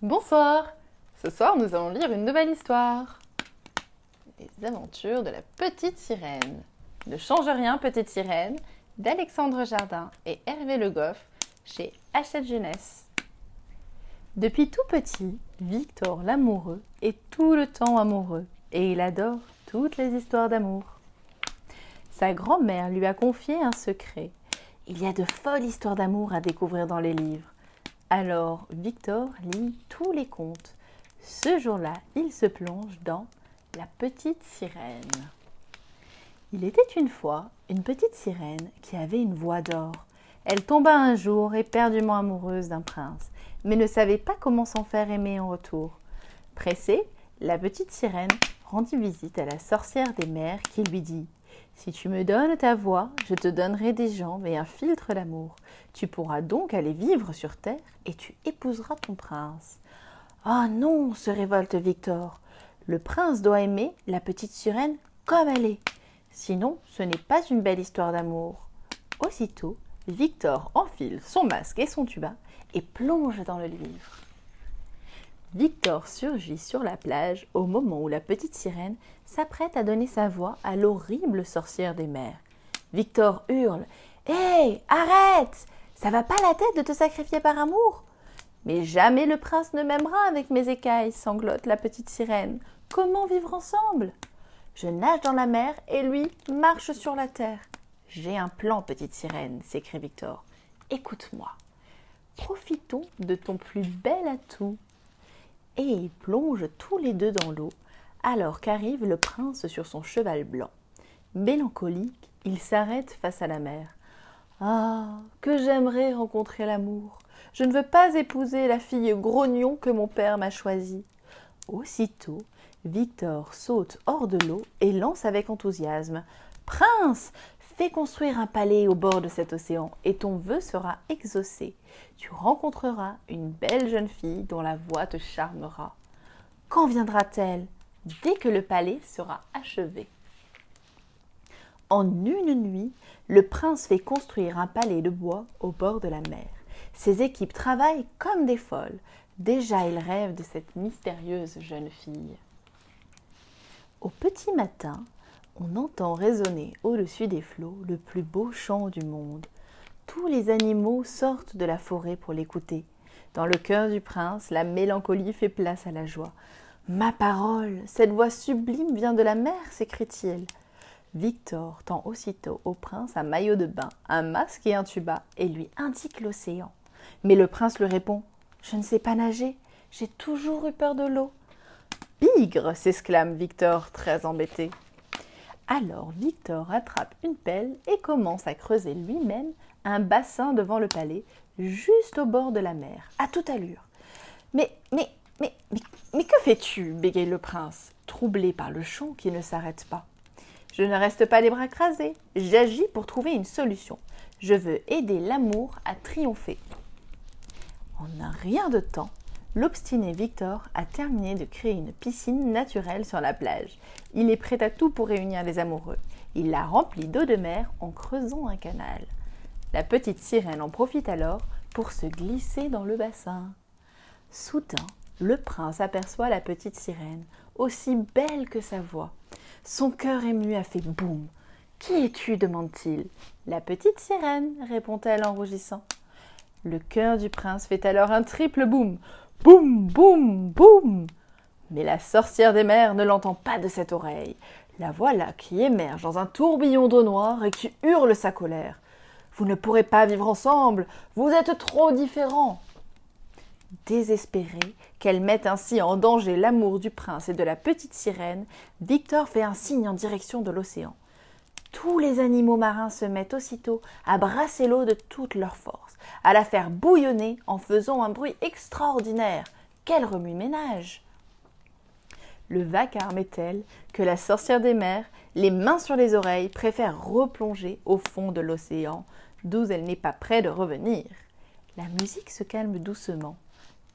Bonsoir! Ce soir, nous allons lire une nouvelle histoire. Les aventures de la petite sirène. Ne change rien, petite sirène, d'Alexandre Jardin et Hervé Le Goff chez Hachette Jeunesse. Depuis tout petit, Victor l'amoureux est tout le temps amoureux et il adore toutes les histoires d'amour. Sa grand-mère lui a confié un secret. Il y a de folles histoires d'amour à découvrir dans les livres. Alors Victor lit tous les contes. Ce jour-là, il se plonge dans La petite sirène. Il était une fois une petite sirène qui avait une voix d'or. Elle tomba un jour éperdument amoureuse d'un prince, mais ne savait pas comment s'en faire aimer en retour. Pressée, la petite sirène rendit visite à la sorcière des mers qui lui dit « Si tu me donnes ta voix, je te donnerai des jambes et un philtre d'amour. Tu pourras donc aller vivre sur terre et tu épouseras ton prince. » « Oh non !» se révolte Victor. « Le prince doit aimer la petite sirène comme elle est. Sinon, ce n'est pas une belle histoire d'amour. » Aussitôt, Victor enfile son masque et son tuba et plonge dans le livre. Victor surgit sur la plage au moment où la petite sirène s'apprête à donner sa voix à l'horrible sorcière des mers. Victor hurle « Hé, arrête! Ça va pas la tête de te sacrifier par amour !»« Mais jamais le prince ne m'aimera avec mes écailles, sanglote la petite sirène. Comment vivre ensemble ? Je nage dans la mer et lui marche sur la terre. J'ai un plan, petite sirène, s'écrie Victor. Écoute-moi. Profitons de ton plus bel atout. Et ils plongent tous les deux dans l'eau, alors qu'arrive le prince sur son cheval blanc. Mélancolique, il s'arrête face à la mer. Ah, que j'aimerais rencontrer l'amour. Je ne veux pas épouser la fille grognon que mon père m'a choisie. Aussitôt, Victor saute hors de l'eau et lance avec enthousiasme. Prince, fais construire un palais au bord de cet océan et ton vœu sera exaucé. Tu rencontreras une belle jeune fille dont la voix te charmera. Quand viendra-t-elle ? Dès que le palais sera achevé. En une nuit, le prince fait construire un palais de bois au bord de la mer. Ses équipes travaillent comme des folles. Déjà, il rêve de cette mystérieuse jeune fille. Au petit matin, on entend résonner au-dessus des flots le plus beau chant du monde. Tous les animaux sortent de la forêt pour l'écouter. Dans le cœur du prince, la mélancolie fait place à la joie. « Ma parole, cette voix sublime vient de la mer !» s'écrie-t-il. Victor tend aussitôt au prince un maillot de bain, un masque et un tuba et lui indique l'océan. Mais le prince lui répond « Je ne sais pas nager, j'ai toujours eu peur de l'eau. »« Bigre !» s'exclame Victor, très embêté. Alors Victor attrape une pelle et commence à creuser lui-même un bassin devant le palais, juste au bord de la mer, à toute allure. « Mais que fais-tu » bégaye le prince, troublé par le chant qui ne s'arrête pas. « Je ne reste pas les bras croisés, j'agis pour trouver une solution. Je veux aider l'amour à triompher. » En un rien de temps, l'obstiné Victor a terminé de créer une piscine naturelle sur la plage. Il est prêt à tout pour réunir les amoureux. Il la remplit d'eau de mer en creusant un canal. La petite sirène en profite alors pour se glisser dans le bassin. Soudain, le prince aperçoit la petite sirène, aussi belle que sa voix. Son cœur ému a fait boum. « Qui es-tu » demande-t-il. « La petite sirène » répond-elle en rougissant. Le cœur du prince fait alors un triple boum. Boum, boum, boum. Mais la sorcière des mers ne l'entend pas de cette oreille. La voilà qui émerge dans un tourbillon d'eau noire et qui hurle sa colère. « Vous ne pourrez pas vivre ensemble, vous êtes trop différents !» Désespéré qu'elle mette ainsi en danger l'amour du prince et de la petite sirène, Victor fait un signe en direction de l'océan. Tous les animaux marins se mettent aussitôt à brasser l'eau de toute leur force, à la faire bouillonner en faisant un bruit extraordinaire. Quel remue-ménage ! Le vacarme est tel que la sorcière des mers, les mains sur les oreilles, préfère replonger au fond de l'océan, d'où elle n'est pas près de revenir. La musique se calme doucement.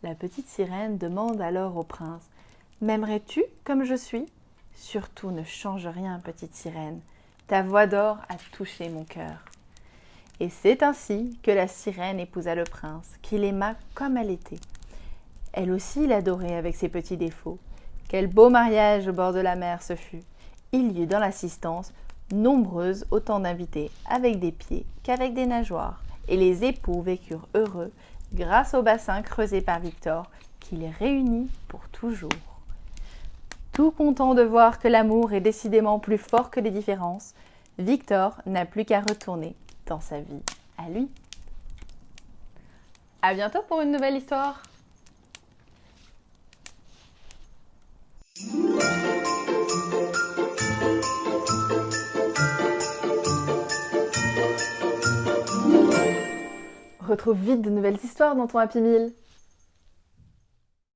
La petite sirène demande alors au prince « M'aimerais-tu comme je suis ?»« Surtout ne change rien, petite sirène. Ta voix d'or a touché mon cœur. » Et c'est ainsi que la sirène épousa le prince, qui l'aima comme elle était. Elle aussi l'adorait avec ses petits défauts. Quel beau mariage au bord de la mer ce fut. Il y eut dans l'assistance nombreuses autant d'invités avec des pieds qu'avec des nageoires, et les époux vécurent heureux grâce au bassin creusé par Victor qui les réunit pour toujours. Tout content de voir que l'amour est décidément plus fort que les différences, Victor n'a plus qu'à retourner dans sa vie à lui. À bientôt pour une nouvelle histoire. Retrouve vite de nouvelles histoires dans ton Happy Meal.